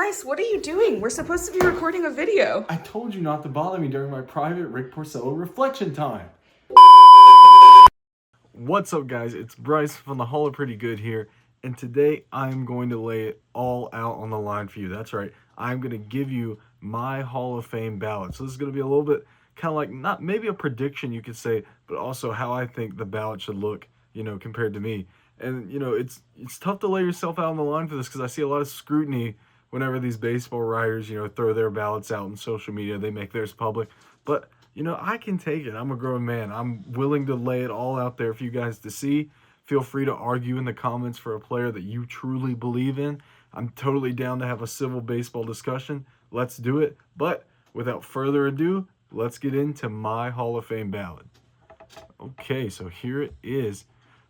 Bryce, what are you doing? We're supposed to be recording a video. I told you not to bother me during my private Rick Porcello reflection time. What's up, guys? It's Bryce from the Hall of Pretty Good here, and today I'm going to lay it all out on the line for you. That's right. I'm going to give you my Hall of Fame ballot. So this is going to be a little bit kind of like, not maybe a prediction you could say, but also how I think the ballot should look, compared to me. And, it's tough to lay yourself out on the line for this because I see a lot of scrutiny whenever these baseball writers, throw their ballots out on social media. They make theirs public. But, I can take it. I'm a grown man. I'm willing to lay it all out there for you guys to see. Feel free to argue in the comments for a player that you truly believe in. I'm totally down to have a civil baseball discussion. Let's do it. But without further ado, let's get into my Hall of Fame ballot. Okay, so here it is.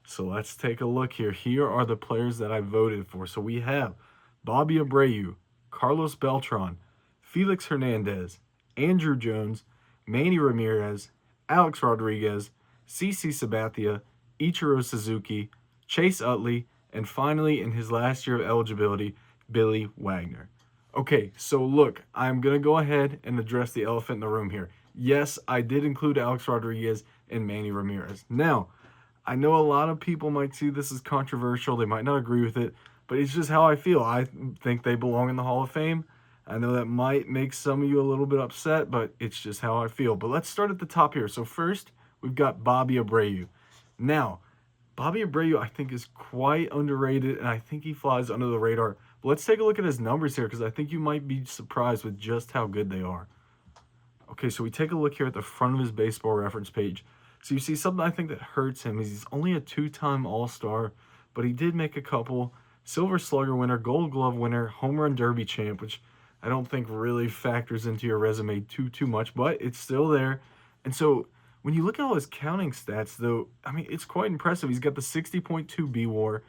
So let's take a look here. Here are the players that I voted for. So we have Bobby Abreu, Carlos Beltron, Felix Hernandez, Andrew Jones, Manny Ramirez, Alex Rodriguez, CC Sabathia, Ichiro Suzuki, Chase Utley, and finally, in his last year of eligibility, Billy Wagner. Okay, so look, I'm going to go ahead and address the elephant in the room here. Yes, I did include Alex Rodriguez and Manny Ramirez. Now, I know a lot of people might see this as controversial. They might not agree with it, but it's just how I feel. I think they belong in the Hall of Fame. I know that might make some of you a little bit upset, but it's just how I feel. But let's start at the top here. So first, we've got Bobby Abreu. Now, Bobby Abreu, I think, is quite underrated, and I think he flies under the radar. But let's take a look at his numbers here, because I think you might be surprised with just how good they are. Okay, so we take a look here at the front of his baseball reference page. So you see something I think that hurts him is he's only a two-time All-Star, but he did make a couple. Silver Slugger winner, Gold Glove winner, Home Run Derby champ, which I don't think really factors into your resume too much, but it's still there. And so when you look at all his counting stats, though, I mean, it's quite impressive. He's got the 60.2 B-WAR,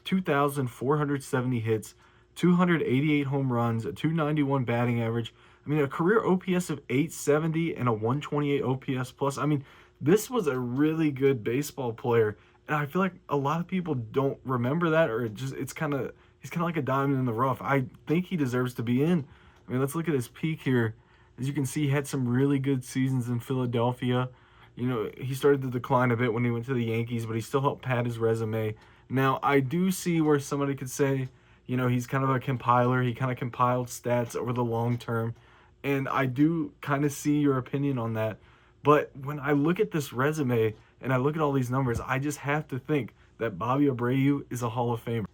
2,470 hits, 288 home runs, a 291 batting average. I mean, a career OPS of 870 and a 128 OPS plus. I mean, this was a really good baseball player, and I feel like a lot of people don't remember that, or he's kind of like a diamond in the rough. I think he deserves to be in. I mean, let's look at his peak here. As you can see, he had some really good seasons in Philadelphia. He started to decline a bit when he went to the Yankees, but he still helped pad his resume. Now, I do see where somebody could say, he's kind of a compiler. He kind of compiled stats over the long term, and I do kind of see your opinion on that. But when I look at this resume and I look at all these numbers, I just have to think that Bobby Abreu is a Hall of Famer.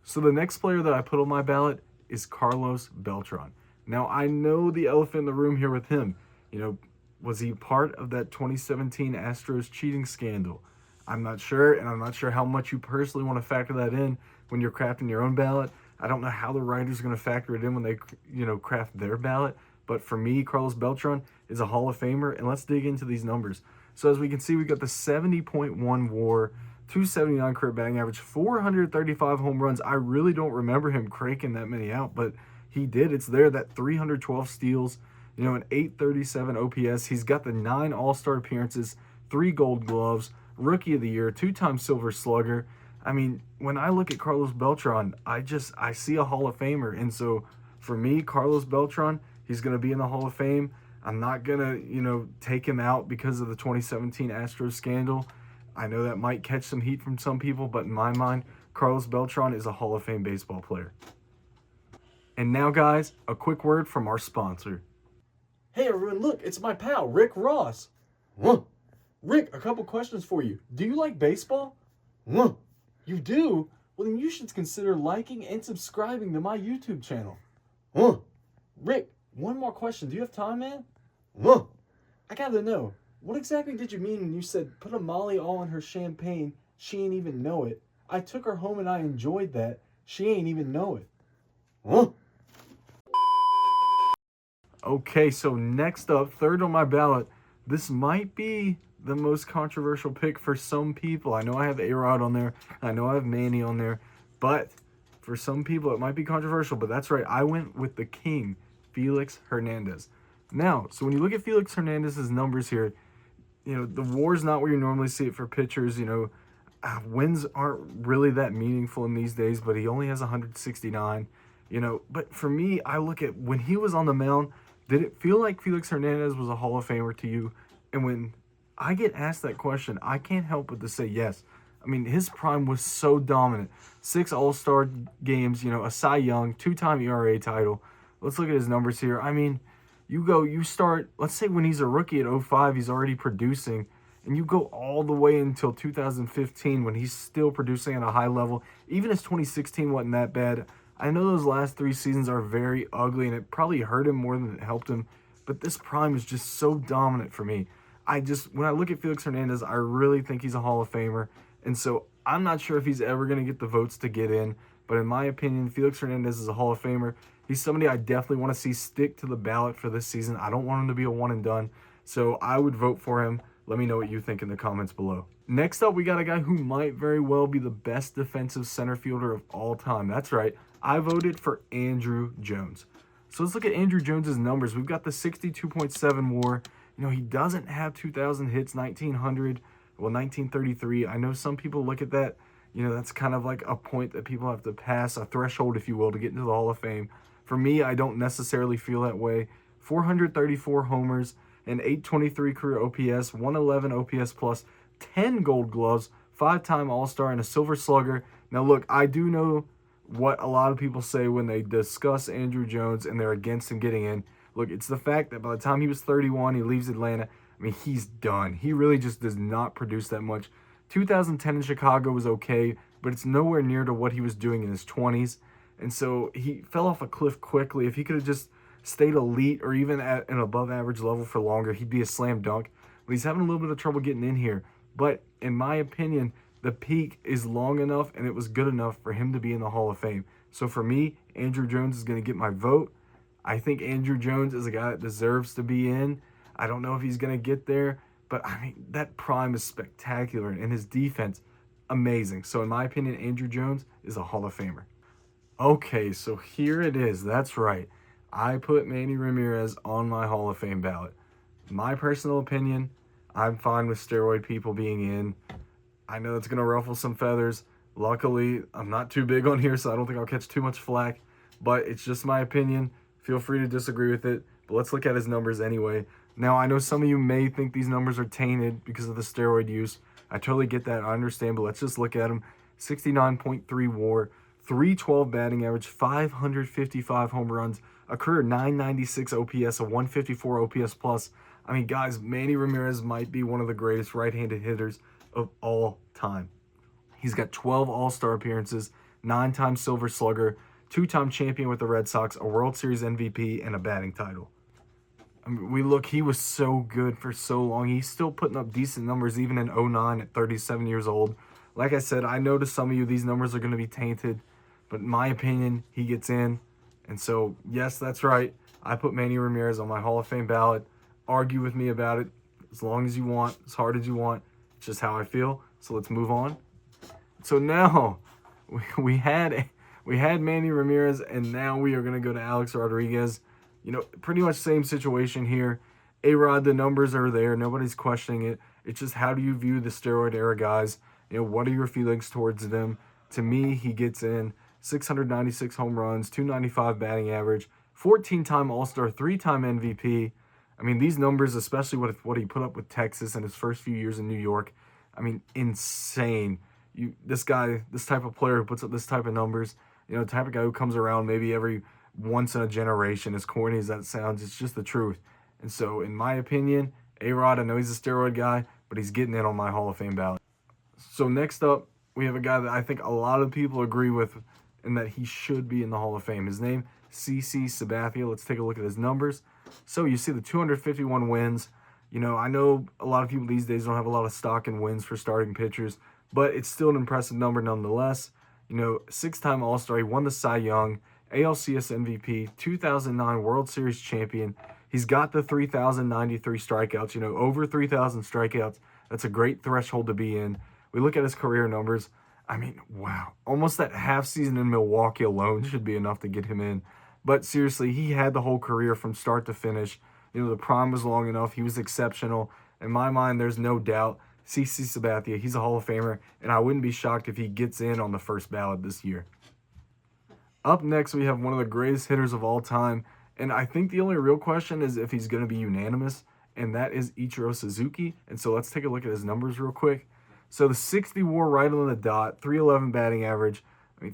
So the next player that I put on my ballot is Carlos Beltron. Now, I know the elephant in the room here with him. Was he part of that 2017 Astros cheating scandal? I'm not sure, and I'm not sure how much you personally want to factor that in when you're crafting your own ballot. I don't know how the writers are going to factor it in when they, craft their ballot. But for me, Carlos Beltran is a Hall of Famer, and let's dig into these numbers. So as we can see, we've got the 70.1 WAR, 279 career batting average, 435 home runs. I really don't remember him cranking that many out, but he did. It's there, that 312 steals, an 837 OPS. He's got the 9 All-Star appearances, 3 Gold Gloves, Rookie of the Year, 2-time Silver Slugger. I mean, when I look at Carlos Beltran, I see a Hall of Famer. And so for me, Carlos Beltran, he's going to be in the Hall of Fame. I'm not going to, take him out because of the 2017 Astros scandal. I know that might catch some heat from some people, but in my mind, Carlos Beltran is a Hall of Fame baseball player. And now, guys, a quick word from our sponsor. Hey, everyone, look, it's my pal, Rick Ross. Rick, a couple questions for you. Do you like baseball? You do? Well, then you should consider liking and subscribing to my YouTube channel. Rick, one more question. Do you have time, man? I gotta know, what exactly did you mean when you said put a Molly all in her champagne, she ain't even know it? I took her home and I enjoyed that. She ain't even know it. Okay, so next up, third on my ballot, this might be the most controversial pick for some people. I know I have KRod on there. I know I have Manny on there. But for some people, it might be controversial. But that's right. I went with the king, Felix Hernandez. Now, so when you look at Felix Hernandez's numbers here, the WAR's not where you normally see it for pitchers. Wins aren't really that meaningful in these days, but he only has 169. But for me, I look at when he was on the mound, did it feel like Felix Hernandez was a Hall of Famer to you? And when I get asked that question, I can't help but to say yes. I mean, his prime was so dominant. 6 All-Star games, a Cy Young, 2-time ERA title. Let's look at his numbers here. I mean, you start, let's say when he's a rookie at 05, he's already producing, and you go all the way until 2015 when he's still producing at a high level. Even his 2016 wasn't that bad. I know those last 3 seasons are very ugly, and it probably hurt him more than it helped him, but this prime is just so dominant for me. When I look at Felix Hernandez, I really think he's a Hall of Famer, and so I'm not sure if he's ever going to get the votes to get in, but in my opinion, Felix Hernandez is a Hall of Famer. He's somebody I definitely want to see stick to the ballot for this season. I don't want him to be a one and done, so I would vote for him. Let me know what you think in the comments below. Next up, we got a guy who might very well be the best defensive center fielder of all time. That's right, I voted for Andrew Jones. So let's look at Andrew Jones's numbers. We've got the 62.7 WAR. He doesn't have 2,000 hits, 1933. I know some people look at that. That's kind of like a point that people have to pass, a threshold, if you will, to get into the Hall of Fame. For me, I don't necessarily feel that way. 434 homers, an 823 career OPS, 111 OPS plus, 10 Gold Gloves, 5-time All-Star, and a Silver Slugger. Now, look, I do know what a lot of people say when they discuss Andrew Jones and they're against him getting in. Look, it's the fact that by the time he was 31, he leaves Atlanta. I mean, he's done. He really just does not produce that much. 2010 in Chicago was okay, but it's nowhere near to what he was doing in his 20s. And so he fell off a cliff quickly. If he could have just stayed elite or even at an above average level for longer, he'd be a slam dunk. But he's having a little bit of trouble getting in here. But in my opinion, the peak is long enough and it was good enough for him to be in the Hall of Fame. So for me, Andrew Jones is going to get my vote. I think Andrew Jones is a guy that deserves to be in. I don't know if he's going to get there, but I mean, that prime is spectacular and his defense, amazing. So in my opinion, Andrew Jones is a Hall of Famer. Okay, so here it is. That's right. I put Manny Ramirez on my Hall of Fame ballot. My personal opinion, I'm fine with steroid people being in. I know it's going to ruffle some feathers. Luckily, I'm not too big on here, so I don't think I'll catch too much flack. But it's just my opinion. Feel free to disagree with it. But let's look at his numbers anyway. Now, I know some of you may think these numbers are tainted because of the steroid use. I totally get that. I understand. But let's just look at them. 69.3 WAR, 312 batting average, 555 home runs, a career 996 OPS, a 154 OPS plus. I mean, guys, Manny Ramirez might be one of the greatest right-handed hitters of all time. He's got 12 All-Star appearances, 9-time Silver Slugger, 2-time champion with the Red Sox, a World Series MVP, and a batting title. I mean, he was so good for so long. He's still putting up decent numbers even in 09 at 37 years old. Like I said, I know to some of you these numbers are going to be tainted, but in my opinion, he gets in. And so, yes, that's right. I put Manny Ramirez on my Hall of Fame ballot. Argue with me about it as long as you want, as hard as you want. It's just how I feel. So let's move on. So now we had Manny Ramirez, and now we are going to go to Alex Rodriguez. Pretty much same situation here. KRod, the numbers are there. Nobody's questioning it. It's just how do you view the steroid era guys? What are your feelings towards them? To me, he gets in 696 home runs, 295 batting average, 14-time All-Star, 3-time MVP. I mean, these numbers, especially what he put up with Texas in his first few years in New York, I mean, insane. This type of player who puts up this type of numbers, the type of guy who comes around maybe every once in a generation, as corny as that sounds, it's just the truth. And so, in my opinion, KRod, I know he's a steroid guy, but he's getting in on my Hall of Fame ballot. So next up, we have a guy that I think a lot of people agree with and that he should be in the Hall of Fame. His name, CC Sabathia. Let's take a look at his numbers. So you see the 251 wins. I know a lot of people these days don't have a lot of stock in wins for starting pitchers, but it's still an impressive number nonetheless. 6-time All-Star. He won the Cy Young, ALCS MVP, 2009 World Series champion. He's got the 3,093 strikeouts. Over 3,000 strikeouts. That's a great threshold to be in. We look at his career numbers. I mean, wow. Almost that half season in Milwaukee alone should be enough to get him in. But seriously, he had the whole career from start to finish. The prime was long enough. He was exceptional. In my mind, there's no doubt. CC Sabathia, he's a Hall of Famer, and I wouldn't be shocked if he gets in on the first ballot this year. Up next, we have one of the greatest hitters of all time, and I think the only real question is if he's going to be unanimous, and that is Ichiro Suzuki. And so let's take a look at his numbers real quick. So the 60 WAR right on the dot, 311 batting average,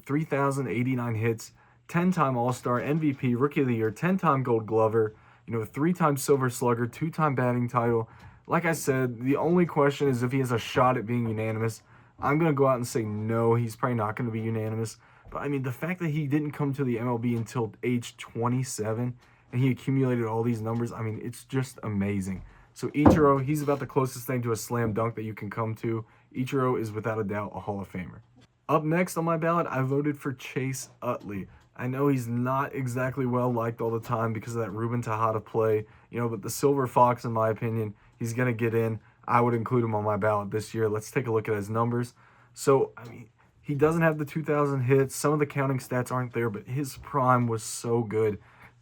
3,089 hits, 10-time All-Star, MVP, Rookie of the Year, 10-time Gold Glover, 3-time Silver Slugger, 2-time batting title. Like I said, the only question is if he has a shot at being unanimous. I'm going to go out and say no, he's probably not going to be unanimous. But, I mean, the fact that he didn't come to the MLB until age 27 and he accumulated all these numbers, I mean, it's just amazing. So Ichiro, he's about the closest thing to a slam dunk that you can come to. Ichiro is without a doubt a Hall of Famer. Up next on my ballot, I voted for Chase Utley. I know he's not exactly well liked all the time because of that Ruben Tejada play, but the Silver Fox, in my opinion, he's going to get in. I would include him on my ballot this year. Let's take a look at his numbers. So, I mean, he doesn't have the 2,000 hits. Some of the counting stats aren't there, but his prime was so good.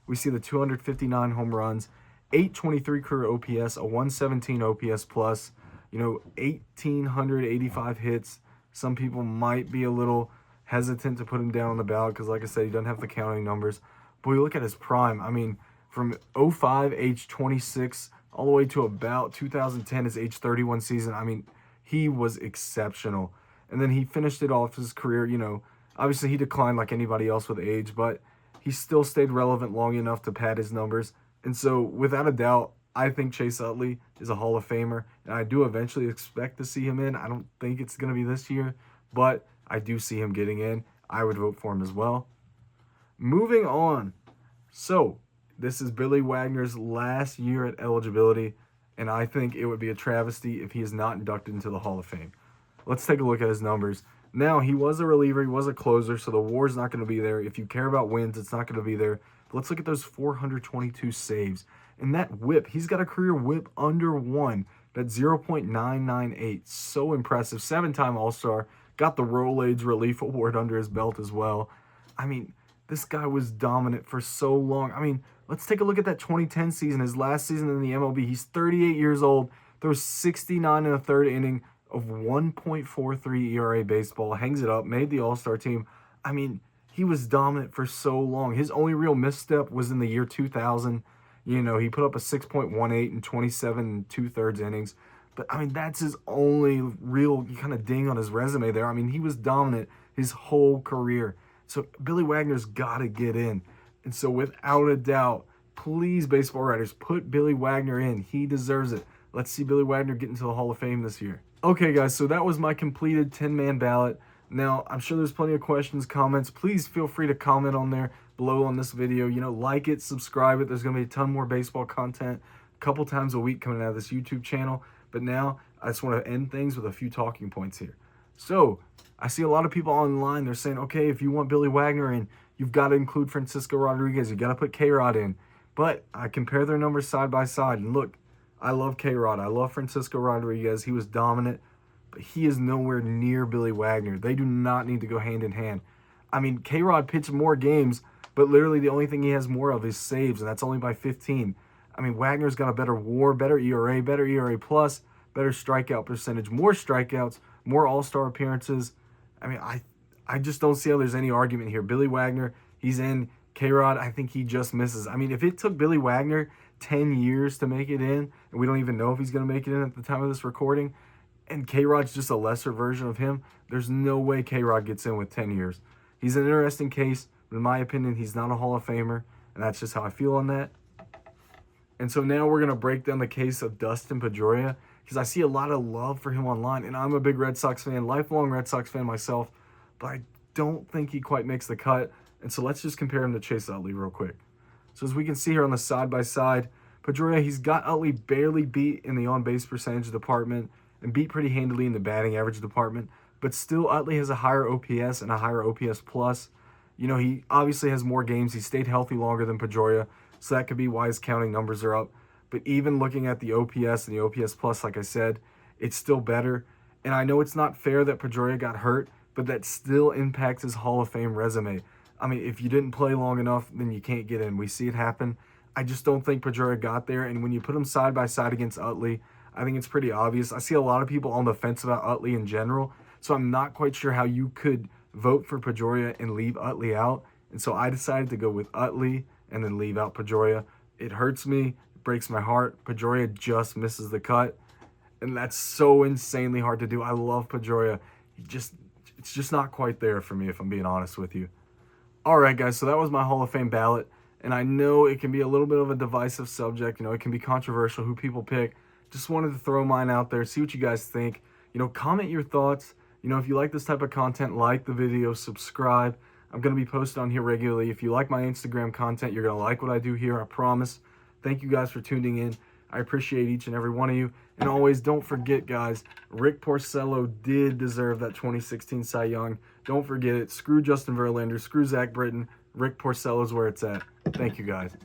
We see the 259 home runs, 823 career OPS, a 117 OPS plus, 1,885 hits. Some people might be a little hesitant to put him down on the ballot because, like I said, he doesn't have the counting numbers. But we look at his prime. I mean, from 05, age 26, all the way to about 2010, his age 31 season. I mean, he was exceptional. And then he finished it off his career, obviously he declined like anybody else with age, but he still stayed relevant long enough to pad his numbers. And so, without a doubt, I think Chase Utley is a Hall of Famer, and I do eventually expect to see him in. I don't think it's going to be this year, but I do see him getting in. I would vote for him as well. Moving on. So, this is Billy Wagner's last year at eligibility, and I think it would be a travesty if he is not inducted into the Hall of Fame. Let's take a look at his numbers. Now, he was a reliever, he was a closer, so the WAR's not going to be there. If you care about wins, it's not going to be there. But let's look at those 422 saves. And that whip, he's got a career whip under 1. That's 0.998. So impressive. 7-time All-Star. Got the Rolaids Relief Award under his belt as well. I mean, this guy was dominant for so long. I mean, let's take a look at that 2010 season, his last season in the MLB. He's 38 years old. Throws 69 in the third inning of 1.43 ERA baseball. Hangs it up. Made the All-Star team. I mean, he was dominant for so long. His only real misstep was in the year 2000. He put up a 6.18 in 27 2/3 innings. But, I mean, that's his only real kind of ding on his resume there. I mean, he was dominant his whole career. So, Billy Wagner's got to get in. And so, without a doubt, please, baseball writers, put Billy Wagner in. He deserves it. Let's see Billy Wagner get into the Hall of Fame this year. Okay, guys, so that was my completed 10-man ballot. Now, I'm sure there's plenty of questions, comments. Please feel free to comment on there below on this video. Like it, subscribe it. There's going to be a ton more baseball content a couple times a week coming out of this YouTube channel. But now, I just want to end things with a few talking points here. So, I see a lot of people online. They're saying, okay, if you want Billy Wagner in, you've got to include Francisco Rodriguez. You've got to put KRod in. But I compare their numbers side by side. And look, I love KRod. I love Francisco Rodriguez. He was dominant. But he is nowhere near Billy Wagner. They do not need to go hand in hand. I mean, KRod pitched more games, but literally the only thing he has more of is saves, and that's only by 15. I mean, Wagner's got a better WAR, better ERA plus, better strikeout percentage, more strikeouts, more All-Star appearances. I mean, I just don't see how there's any argument here. Billy Wagner, he's in. KRod, I think he just misses. I mean, if it took Billy Wagner 10 years to make it in, and we don't even know if he's going to make it in at the time of this recording, and KRod's just a lesser version of him, there's no way KRod gets in with 10 years. He's an interesting case, but in my opinion, he's not a Hall of Famer, and that's just how I feel on that. And so now we're going to break down the case of Dustin Pedroia, because I see a lot of love for him online, and I'm a big Red Sox fan, lifelong Red Sox fan myself, but I don't think he quite makes the cut. And so let's just compare him to Chase Utley real quick. So as we can see here on the side-by-side, Pedroia, he's got Utley barely beat in the on-base percentage department and beat pretty handily in the batting average department, but still Utley has a higher OPS and a higher OPS plus. He obviously has more games. He stayed healthy longer than Pedroia, so that could be why his counting numbers are up. But even looking at the OPS and the OPS plus, like I said, it's still better. And I know it's not fair that Pedroia got hurt, but that still impacts his Hall of Fame resume. I mean, if you didn't play long enough, then you can't get in. We see it happen. I just don't think Pedroia got there. And when you put him side by side against Utley, I think it's pretty obvious. I see a lot of people on the fence about Utley in general, so I'm not quite sure how you could vote for Pedroia and leave Utley out. And so I decided to go with Utley and then leave out Pedroia. It hurts me. It breaks my heart. Pedroia just misses the cut. And that's so insanely hard to do. I love Pedroia. It's just not quite there for me, if I'm being honest with you. All right, guys, so that was my Hall of Fame ballot. And I know it can be a little bit of a divisive subject. You know, it can be controversial who people pick. Just wanted to throw mine out there, see what you guys think. You know, comment your thoughts. You know, if you like this type of content, like the video, subscribe. I'm going to be posting on here regularly. If you like my Instagram content, you're going to like what I do here, I promise. Thank you guys for tuning in. I appreciate each and every one of you. And always, don't forget, guys, Rick Porcello did deserve that 2016 Cy Young. Don't forget it. Screw Justin Verlander. Screw Zach Britton. Rick Porcello's where it's at. Thank you, guys.